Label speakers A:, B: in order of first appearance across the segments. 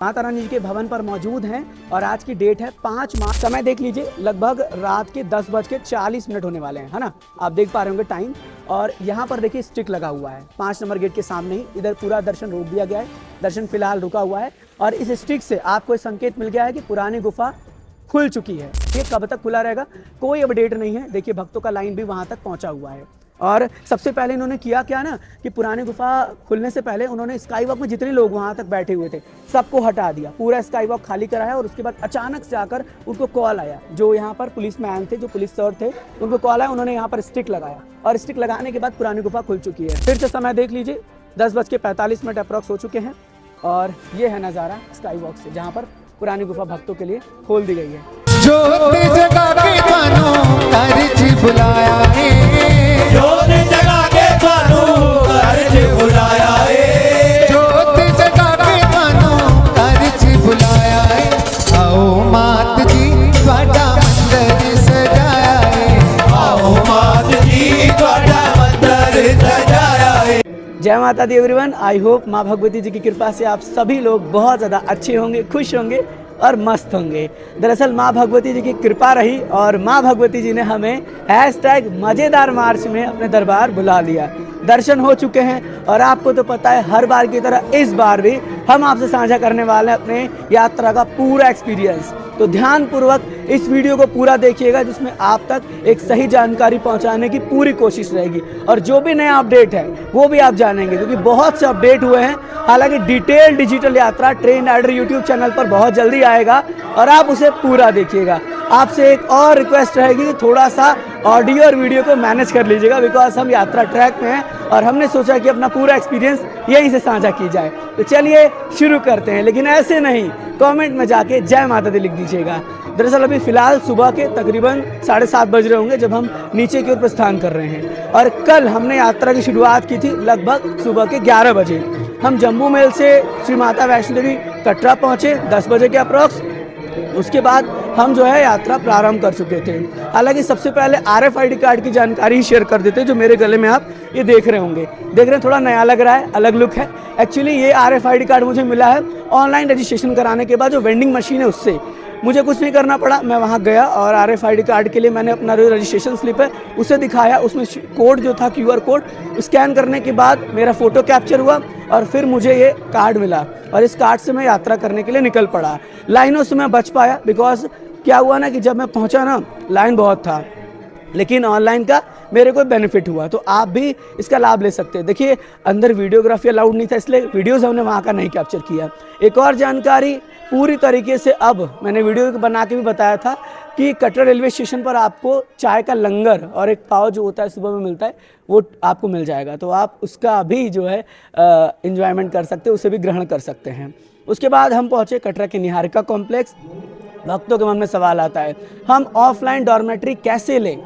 A: माता रानी जी के भवन पर मौजूद हैं और आज की डेट है 5 मार्च। समय देख लीजिए, लगभग रात के 10:40 होने वाले हैं, है ना। आप देख पा रहे होंगे टाइम। और यहाँ पर देखिए स्टिक लगा हुआ है 5 नंबर गेट के सामने ही। इधर पूरा दर्शन रोक दिया गया है, दर्शन फिलहाल रुका हुआ है। और इस स्टिक से आपको संकेत मिल गया है कि पुरानी गुफा खुल चुकी है। ये कब तक खुला रहेगा कोई अपडेट नहीं है। देखिए भक्तों का लाइन भी वहाँ तक पहुँचा हुआ है। और सबसे पहले इन्होंने किया क्या ना कि पुरानी गुफा खुलने से पहले उन्होंने स्काई वॉक में जितने लोग वहाँ तक बैठे हुए थे सबको हटा दिया, पूरा स्काई वॉक खाली कराया। और उसके बाद अचानक से आकर उनको कॉल आया, जो यहाँ पर पुलिस मैन थे, जो पुलिस सर थे, उनको कॉल आया। उन्होंने यहाँ पर स्टिक लगाया और स्टिक लगाने के बाद पुरानी गुफा खुल चुकी है। फिर से समय देख लीजिए, 10:45 अप्रॉक्स हो चुके हैं। और ये है नज़ारा स्काई वॉक से, जहाँ पर पुरानी गुफा भक्तों के लिए खोल दी गई है।
B: जोत जगा के थानू अर्ज बुलाया है,
C: जोत जगा के थानू अर्ज बुलाया है,
B: जोत जगा के थानू अर्ज बुलाया है। आओ मात जी तुहाडा मंदिर सजाया है,
C: आओ मात जी तुहाडा मंदिर सजाया है।
A: जय माता दी एवरीवन। आई होप माँ भगवती जी की कृपा से आप सभी लोग बहुत ज़्यादा अच्छे होंगे, खुश होंगे और मस्त होंगे। दरअसल माँ भगवती जी की कृपा रही और माँ भगवती जी ने हमें #मज़ेदार मार्च में अपने दरबार बुला लिया। दर्शन हो चुके हैं और आपको तो पता है हर बार की तरह इस बार भी हम आपसे साझा करने वाले हैं अपने यात्रा का पूरा एक्सपीरियंस। तो ध्यानपूर्वक इस वीडियो को पूरा देखिएगा, जिसमें आप तक एक सही जानकारी पहुंचाने की पूरी कोशिश रहेगी। और जो भी नया अपडेट है वो भी आप जानेंगे, क्योंकि बहुत से अपडेट हुए हैं। हालांकि डिटेल डिजिटल यात्रा ट्रेन राइडर यूट्यूब चैनल पर बहुत जल्दी आएगा और आप उसे पूरा देखिएगा। आपसे एक और रिक्वेस्ट रहेगी कि थोड़ा सा ऑडियो और वीडियो को मैनेज कर लीजिएगा, बिकॉज हम यात्रा ट्रैक में हैं और हमने सोचा कि अपना पूरा एक्सपीरियंस यहीं से साझा की जाए। तो चलिए शुरू करते हैं, लेकिन ऐसे नहीं, कमेंट में जाके जय माता दी लिख दीजिएगा। दरअसल अभी फ़िलहाल सुबह के तकरीबन 7:30 बज रहे होंगे जब हम नीचे की ओर प्रस्थान कर रहे हैं। और कल हमने यात्रा की शुरुआत की थी लगभग सुबह के 11 बजे। हम जम्मू मेल से श्री माता वैष्णो देवी कटरा पहुँचे 10 बजे के अप्रॉक्स। उसके बाद हम जो है यात्रा प्रारंभ कर चुके थे। हालांकि सबसे पहले RFID कार्ड की जानकारी शेयर कर देते हैं, जो मेरे गले में आप ये देख रहे होंगे। देख रहे हैं, थोड़ा नया लग रहा है, अलग लुक है। एक्चुअली ये RFID कार्ड मुझे मिला है ऑनलाइन रजिस्ट्रेशन कराने के बाद, जो वेंडिंग मशीन है उससे। मुझे कुछ नहीं करना पड़ा, मैं वहाँ गया और RFID कार्ड के लिए मैंने अपना जो रजिस्ट्रेशन स्लिप है उसे दिखाया। उसमें कोड जो था QR कोड स्कैन करने के बाद मेरा फ़ोटो कैप्चर हुआ और फिर मुझे ये कार्ड मिला और इस कार्ड से मैं यात्रा करने के लिए निकल पड़ा। लाइनों से मैं बच पाया, बिकॉज क्या हुआ ना कि जब मैं पहुँचा ना लाइन बहुत था, लेकिन ऑनलाइन का मेरे को बेनिफिट हुआ। तो आप भी इसका लाभ ले सकते हैं। देखिए अंदर वीडियोग्राफी अलाउड नहीं था, इसलिए वीडियोज़ हमने वहाँ का नहीं कैप्चर किया। एक और जानकारी पूरी तरीके से, अब मैंने वीडियो बना के भी बताया था कि कटरा रेलवे स्टेशन पर आपको चाय का लंगर और एक पाव जो होता है सुबह में मिलता है वो आपको मिल जाएगा। तो आप उसका भी जो है एंजॉयमेंट कर सकते हैं, उसे भी ग्रहण कर सकते हैं। उसके बाद हम पहुँचे कटरा के निहारिका कॉम्प्लेक्स। भक्तों के मन में सवाल आता है, हम ऑफलाइन डॉर्मेट्री कैसे लें?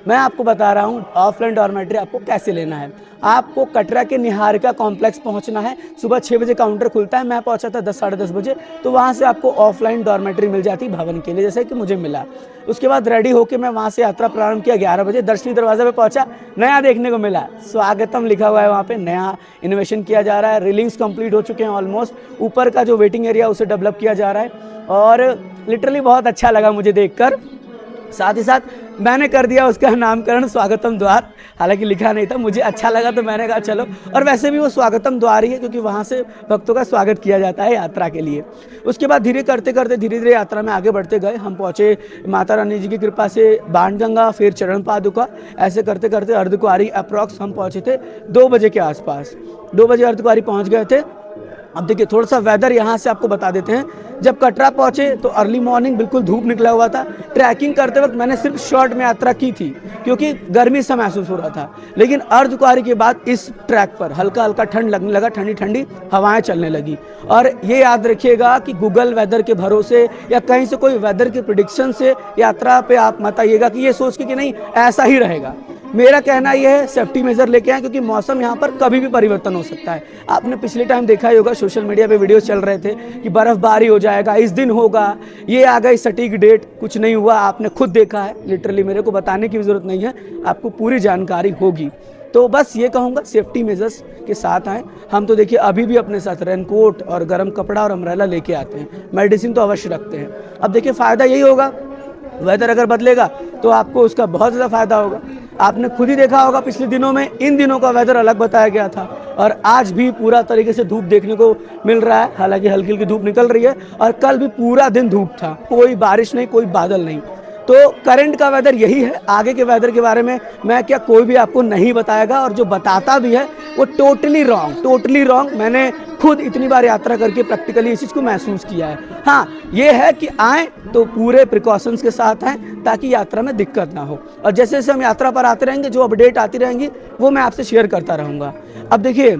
A: मैं आपको बता रहा हूँ ऑफलाइन डॉर्मेट्री आपको कैसे लेना है। आपको कटरा के निहारिका कॉम्प्लेक्स पहुँचना है। सुबह 6 बजे काउंटर खुलता है, मैं पहुँचा था 10 साढ़े 10 बजे। तो वहाँ से आपको ऑफलाइन डॉर्मेट्री मिल जाती भवन के लिए, जैसे कि मुझे मिला। उसके बाद रेडी होकर मैं वहाँ से यात्रा प्रारंभ किया। 11 बजे दर्शनी दरवाजे पे पहुँचा। नया देखने को मिला, स्वागतम लिखा हुआ है वहाँ पे, नया इनोवेशन किया जा रहा है। रेलिंग्स कंप्लीट हो चुके हैं ऑलमोस्ट। ऊपर का जो वेटिंग एरिया उसे डेवलप किया जा रहा है और लिटरली बहुत अच्छा लगा मुझे देखकर। साथ ही साथ मैंने कर दिया उसका नामकरण स्वागतम द्वार। हालांकि लिखा नहीं था, मुझे अच्छा लगा तो मैंने कहा चलो। और वैसे भी वो स्वागतम द्वार ही है, क्योंकि वहाँ से भक्तों का स्वागत किया जाता है यात्रा के लिए। उसके बाद धीरे धीरे यात्रा में आगे बढ़ते गए। हम पहुँचे माता रानी जी की कृपा से बाणगंगा, फिर चरण पादुका, ऐसे करते करते अर्धकुआरी अप्रॉक्स हम पहुँचे थे 2 बजे के आसपास। 2 बजे अर्धकुआरी पहुँच गए थे। अब देखिए थोड़ा सा वेदर यहाँ से आपको बता देते हैं। जब कटरा पहुँचे तो अर्ली मॉर्निंग बिल्कुल धूप निकला हुआ था। ट्रैकिंग करते वक्त मैंने सिर्फ शॉर्ट में यात्रा की थी, क्योंकि गर्मी सा महसूस हो रहा था। लेकिन अर्धकुआरी के बाद इस ट्रैक पर हल्का हल्का ठंड लगने लगा, ठंडी ठंडी हवाएं चलने लगी। और ये याद रखिएगा कि गूगल वेदर के भरोसे या कहीं से कोई वेदर की प्रिडिक्शन से यात्रा पे आप मत आइएगा कि ये सोच के कि नहीं ऐसा ही रहेगा। मेरा कहना यह है सेफ्टी मेजर लेके आए, क्योंकि मौसम यहाँ पर कभी भी परिवर्तन हो सकता है। आपने पिछले टाइम देखा ही होगा, सोशल मीडिया पे वीडियोस चल रहे थे कि बर्फबारी हो जाएगा, इस दिन होगा, ये आ गई सटीक डेट, कुछ नहीं हुआ। आपने खुद देखा है, लिटरली मेरे को बताने की भी जरूरत नहीं है, आपको पूरी जानकारी होगी। तो बस ये कहूँगा सेफ्टी मेजर्स के साथ आएँ। हम तो देखिए अभी भी अपने साथ रेनकोट और गर्म कपड़ा और अम्ब्रेला लेके आते हैं, मेडिसिन तो अवश्य रखते हैं। अब देखिए फ़ायदा यही होगा, वेदर अगर बदलेगा तो आपको उसका बहुत ज़्यादा फ़ायदा होगा। आपने खुद ही देखा होगा पिछले दिनों में इन दिनों का वेदर अलग बताया गया था और आज भी पूरा तरीके से धूप देखने को मिल रहा है। हालांकि हल्की हल्की धूप निकल रही है और कल भी पूरा दिन धूप था, कोई बारिश नहीं, कोई बादल नहीं। तो करंट का वेदर यही है। आगे के वेदर के बारे में मैं क्या कोई भी आपको नहीं बताएगा, और जो बताता भी है वो टोटली रॉन्ग। मैंने खुद इतनी बार यात्रा करके प्रैक्टिकली इस चीज़ को महसूस किया है। हाँ, ये है कि आएँ तो पूरे प्रिकॉशंस के साथ आएँ ताकि यात्रा में दिक्कत ना हो। और जैसे जैसे हम यात्रा पर आते रहेंगे, जो अपडेट आती रहेंगी वो मैं आपसे शेयर करता रहूँगा। अब देखिए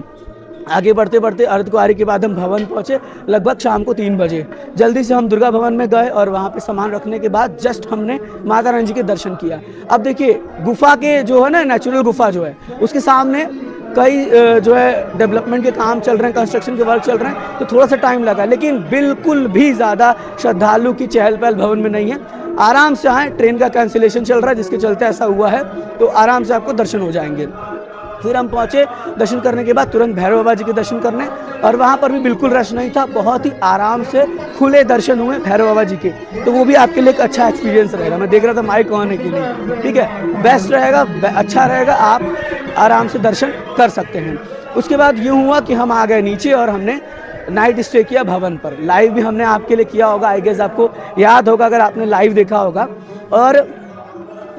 A: आगे बढ़ते बढ़ते अर्धकुंवारी के बाद हम भवन पहुँचे लगभग शाम को 3 बजे। जल्दी से हम दुर्गा भवन में गए और वहाँ पे सामान रखने के बाद जस्ट हमने माता रानी जी के दर्शन किया। अब देखिए गुफा के जो है ना, नेचुरल गुफा जो है उसके सामने कई जो है डेवलपमेंट के काम चल रहे हैं, कंस्ट्रक्शन के वर्क चल रहे हैं, तो थोड़ा सा टाइम लगा, लेकिन बिल्कुल भी ज़्यादा श्रद्धालु की चहल पहल भवन में नहीं है। आराम से आएँ, ट्रेन का कैंसिलेशन चल रहा है जिसके चलते ऐसा हुआ है, तो आराम से आपको दर्शन हो जाएंगे। फिर हम पहुँचे, दर्शन करने के बाद तुरंत भैरव बाबा जी के दर्शन करने, और वहाँ पर भी बिल्कुल रश नहीं था, बहुत ही आराम से खुले दर्शन हुए भैरव बाबा जी के। तो वो भी आपके लिए एक अच्छा एक्सपीरियंस रहेगा। मैं देख रहा था माइक ऑन है कि नहीं, ठीक है, बेस्ट रहेगा, अच्छा रहेगा, आप आराम से दर्शन कर सकते हैं। उसके बाद यूँ हुआ कि हम आ गए नीचे और हमने नाइट स्टे किया भवन पर। लाइव भी हमने आपके लिए किया होगा, आई गेस आपको याद होगा अगर आपने लाइव देखा होगा। और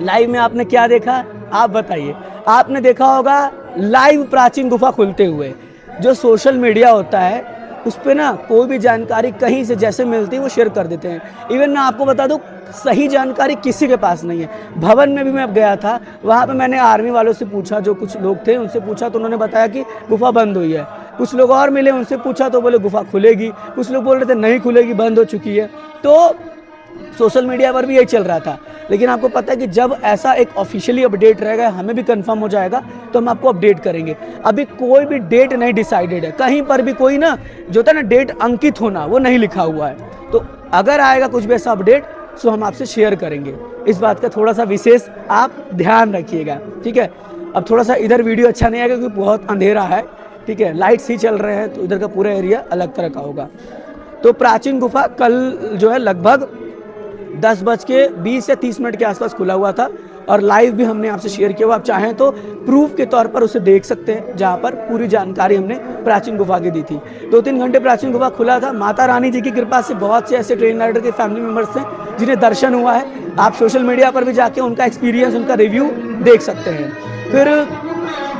A: लाइव में आपने क्या देखा आप बताइए। आपने देखा होगा लाइव प्राचीन गुफा खुलते हुए। जो सोशल मीडिया होता है उस पर ना कोई भी जानकारी कहीं से जैसे मिलती है वो शेयर कर देते हैं। इवन मैं आपको बता दूं, सही जानकारी किसी के पास नहीं है। भवन में भी मैं गया था, वहाँ पे मैंने आर्मी वालों से पूछा, जो कुछ लोग थे उनसे पूछा तो उन्होंने बताया कि गुफा बंद हुई है। कुछ लोग और मिले, उनसे पूछा तो बोले गुफा खुलेगी, कुछ लोग बोल रहे थे नहीं खुलेगी, बंद हो चुकी है। तो सोशल मीडिया पर भी यही चल रहा था, लेकिन आपको पता है कि जब ऐसा एक ऑफिशियली अपडेट रहेगा, हमें भी कंफर्म हो जाएगा तो हम आपको अपडेट करेंगे। अभी कोई भी डेट नहीं डिसाइडेड है, कहीं पर भी कोई ना जो होता है ना डेट अंकित होना, वो नहीं लिखा हुआ है। तो अगर आएगा कुछ भी ऐसा अपडेट तो हम आपसे शेयर करेंगे। इस बात का थोड़ा सा विशेष आप ध्यान रखिएगा, ठीक है। अब थोड़ा सा इधर वीडियो अच्छा नहीं आएगा क्योंकि बहुत अंधेरा है, ठीक है, लाइट्स ही चल रहे हैं, तो इधर का पूरा एरिया अलग तरह का होगा। तो प्राचीन गुफा कल जो है लगभग 10:20 या 30 मिनट के आसपास खुला हुआ था, और लाइव भी हमने आपसे शेयर किया हुआ। आप चाहें तो प्रूफ के तौर पर उसे देख सकते हैं, जहां पर पूरी जानकारी हमने प्राचीन गुफा की दी थी। 2-3 घंटे प्राचीन गुफा खुला था। माता रानी जी की कृपा से बहुत से ऐसे ट्रेन राइडर के फैमिली मेम्बर्स थे जिन्हें दर्शन हुआ है। आप सोशल मीडिया पर भी जाके उनका एक्सपीरियंस, उनका रिव्यू देख सकते हैं। फिर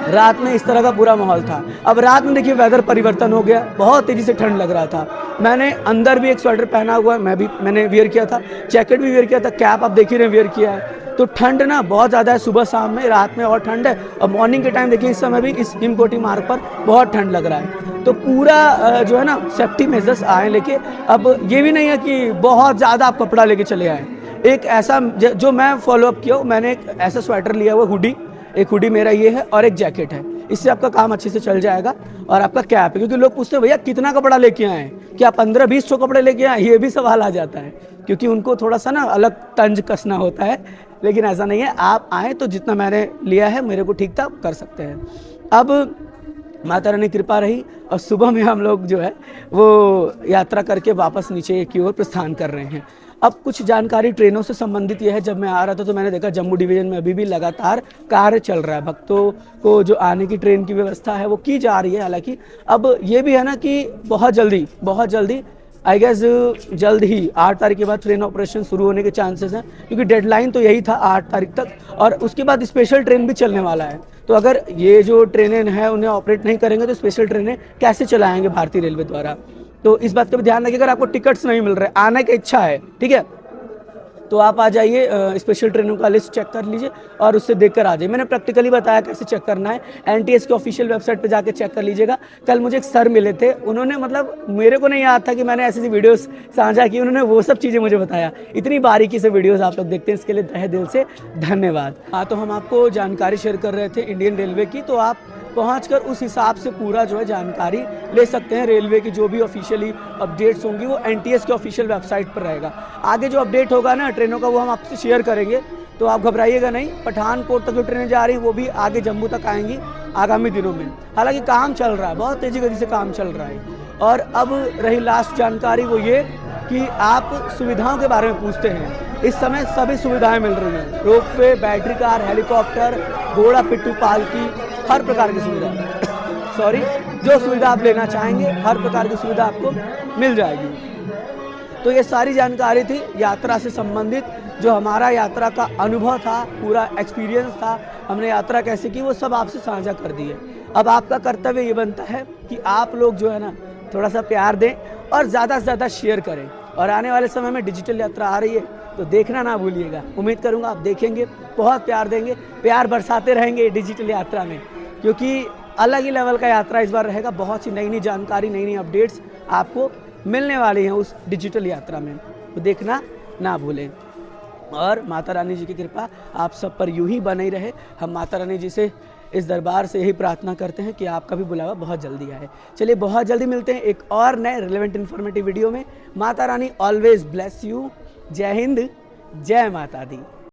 A: रात में इस तरह का पूरा माहौल था। अब रात में देखिए वेदर परिवर्तन हो गया, बहुत तेज़ी से ठंड लग रहा था। मैंने अंदर भी एक स्वेटर पहना हुआ है, मैंने वियर किया था, जैकेट भी वियर किया था, कैप आप देख ही रहे वियर किया है। तो ठंड ना बहुत ज़्यादा है, सुबह शाम में, रात में और ठंड है, और मॉर्निंग के टाइम देखिए इस समय भी इस हिमकोटी मार्ग पर बहुत ठंड लग रहा है। तो पूरा जो है ना सेफ्टी मेजर्स आए लेके। अब ये भी नहीं है कि बहुत ज़्यादा आप कपड़ा लेके चले आए। एक ऐसा जो मैं फॉलोअप किया, मैंने एक ऐसा स्वेटर लिया हुआ, हुडी, एक हुडी मेरा ये है और एक जैकेट है। इससे आपका काम अच्छे से चल जाएगा। और आपका कैप है, क्योंकि लोग पूछते हैं भैया कितना कपड़ा लेके आए, क्या 15-20 कपड़े लेके आए, ये भी सवाल आ जाता है, क्योंकि उनको थोड़ा सा ना अलग तंज कसना होता है। लेकिन ऐसा नहीं है, आप आएँ तो जितना मैंने लिया है मेरे को ठीक ठाक कर सकते हैं। अब माता रानी कृपा रही और सुबह में हम लोग जो है वो यात्रा करके वापस नीचे की ओर प्रस्थान कर रहे हैं। अब कुछ जानकारी ट्रेनों से संबंधित यह है, जब मैं आ रहा था तो मैंने देखा जम्मू डिवीज़न में अभी भी लगातार कार्य चल रहा है। भक्तों को जो आने की ट्रेन की व्यवस्था है वो की जा रही है। हालांकि अब ये भी है ना कि बहुत जल्दी आई गेस जल्द ही 8 तारीख के बाद ट्रेन ऑपरेशन शुरू होने के चांसेस हैं, क्योंकि डेडलाइन तो यही था 8 तारीख तक, और उसके बाद स्पेशल ट्रेन भी चलने वाला है। तो अगर ये जो ट्रेनें हैं उन्हें ऑपरेट नहीं करेंगे तो स्पेशल ट्रेनें कैसे चलाएंगे भारतीय रेलवे द्वारा। तो इस बात का भी ध्यान रखिए। अगर आपको टिकट्स नहीं मिल रहे, आने की इच्छा है, ठीक है, तो आप आ जाइए, स्पेशल ट्रेनों का लिस्ट चेक कर लीजिए और उससे देखकर आ जाइए। मैंने प्रैक्टिकली बताया कैसे चेक करना है, एनटीएस की ऑफिशियल वेबसाइट पे जाके चेक कर लीजिएगा। कल मुझे एक सर मिले थे, उन्होंने मतलब मेरे को नहीं याद था कि मैंने ऐसी वीडियोस साझा की, उन्होंने वो सब चीज़ें मुझे बताया। इतनी बारीकी से वीडियोस आप लोग देखते हैं, इसके लिए तहे दिल से धन्यवाद। हाँ, तो हम आपको जानकारी शेयर कर रहे थे इंडियन रेलवे की, तो आप पहुंचकर उस हिसाब से पूरा जो है जानकारी ले सकते हैं। रेलवे की जो भी ऑफिशियली अपडेट्स होंगी वो एनटीएस की ऑफिशियल वेबसाइट पर रहेगा। आगे जो अपडेट होगा ना ट्रेनों का वो हम आपसे शेयर करेंगे। तो आप घबराइएगा नहीं। पठानकोट तक जो ट्रेनें जा रही हैं वो भी आगे जम्मू तक आएंगी आगामी दिनों में। हालांकि काम चल रहा है, बहुत तेज़ी गति से काम चल रहा है। और अब रही लास्ट जानकारी वो ये कि आप सुविधाओं के बारे में पूछते हैं। इस समय सभी सुविधाएं मिल रही हैं, रोपवे, बैटरी कार, हेलीकॉप्टर, घोड़ा पिट्ठू पालकी, हर प्रकार की सुविधा सॉरी जो सुविधा आप लेना चाहेंगे हर प्रकार की सुविधा आपको मिल जाएगी। तो ये सारी जानकारी थी यात्रा से संबंधित, जो हमारा यात्रा का अनुभव था, पूरा एक्सपीरियंस था, हमने यात्रा कैसे की वो सब आपसे साझा कर दी है। अब आपका कर्तव्य ये बनता है कि आप लोग जो है ना थोड़ा सा प्यार दें और ज़्यादा से ज़्यादा शेयर करें। और आने वाले समय में डिजिटल यात्रा आ रही है तो देखना ना भूलिएगा। उम्मीद करूँगा आप देखेंगे, बहुत प्यार देंगे, प्यार बरसाते रहेंगे डिजिटल यात्रा में, क्योंकि अलग ही लेवल का यात्रा इस बार रहेगा। बहुत सी नई नई जानकारी, नई नई अपडेट्स आपको मिलने वाली हैं उस डिजिटल यात्रा में, तो देखना ना भूलें। और माता रानी जी की कृपा आप सब पर यूं ही बनी रहे। हम माता रानी जी से इस दरबार से यही प्रार्थना करते हैं कि आपका भी बुलावा बहुत जल्दी आए। चलिए बहुत जल्दी मिलते हैं एक और नए रिलेवेंट इन्फॉर्मेटिव वीडियो में। Mata Rani always bless you. जय हिंद, जय माता दी।